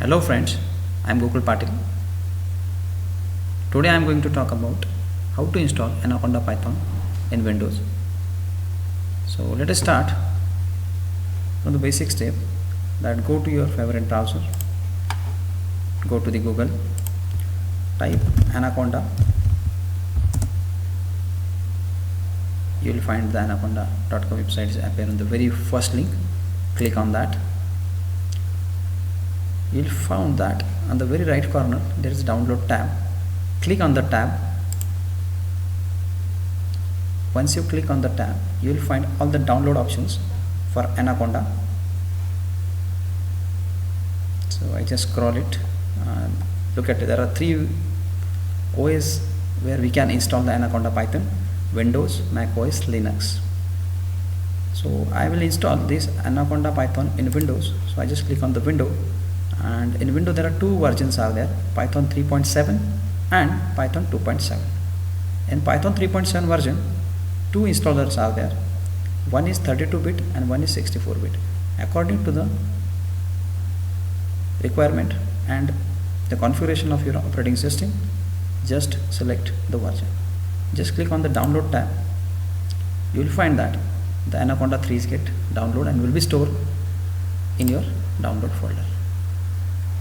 Hello friends, I am Gokul Patil. Today I am going to talk about how to install Anaconda Python in Windows. So let us start from the basic step, that go to your favorite browser, go to the Google, type Anaconda. You will find the anaconda.com website is appear on the very first link. Click on that. You will find that on the very right corner there is a download tab. Click on the tab. Once you click on the tab, you will find all the download options for Anaconda. So I just scroll it and look at it. There are 3 OS where we can install the Anaconda Python: Windows, Mac OS, Linux. So I will install this Anaconda Python in Windows. So I just click on the window, and in Windows there are 2 versions are there: Python 3.7 and Python 2.7. In Python 3.7 version, 2 installers are there. One is 32-bit and one is 64-bit. According to the requirement and the configuration of your operating system, just select the version. Just click on the download tab. You will find that the Anaconda 3 is get download and will be stored in your download folder.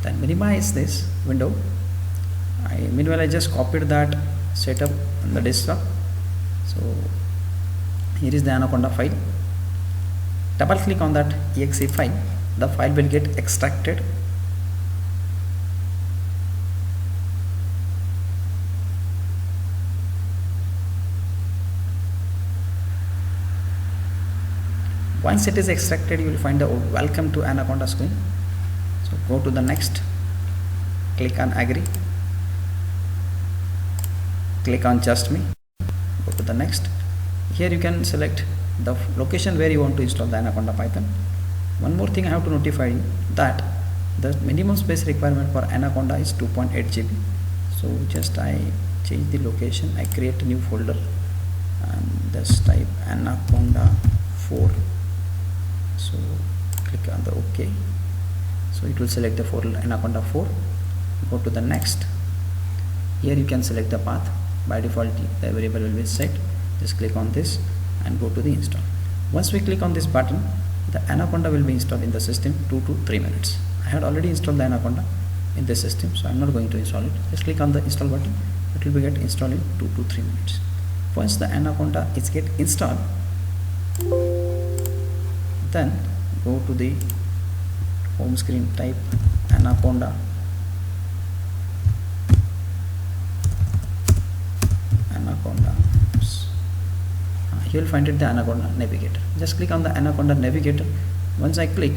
Then minimize this window. Meanwhile I just copied that setup on the desktop. So here is the Anaconda file. Double click on that exe file. The file will get extracted. Once it is extracted, you will find the welcome to Anaconda screen. So go to the next, click on agree, click on just me, go to the next. Here you can select the location where you want to install the Anaconda Python. One more thing I have to notify you, that the minimum space requirement for Anaconda is 2.8 GB. So just I change the location, I create a new folder and just type Anaconda 4. So click on the OK. So it will select the folder Anaconda 4. Go to the next. Here you can select the path. By default the variable will be set. Just click on this and go to the install. Once we click on this button, the Anaconda will be installed in the system 2 to 3 minutes. I had already installed the Anaconda in this system, so I am not going to install it. Just click on the install button. It will be get installed in 2 to 3 minutes. Once the Anaconda is get installed, then go to the home screen, type Anaconda, you will find it the Anaconda navigator. Just click on the Anaconda navigator. Once I click,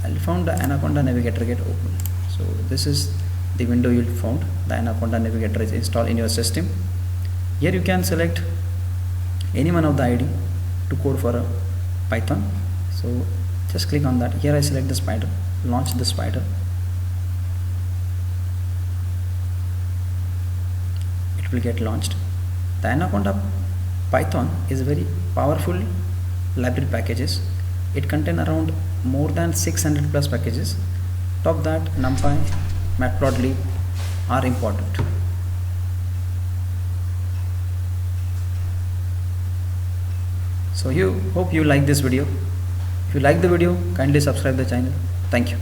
I will find the Anaconda navigator get open. So this is the window you will find. The Anaconda navigator is installed in your system. Here you can select any one of the ID to code for a Python. So just click on that. Here I select the spyder, launch the spyder. It will get launched. The Anaconda Python is very powerful library packages. It contains around more than 600 plus packages. Top that NumPy, Matplotlib are important. So hope you like this video. If you like the video, kindly subscribe the channel. Thank you.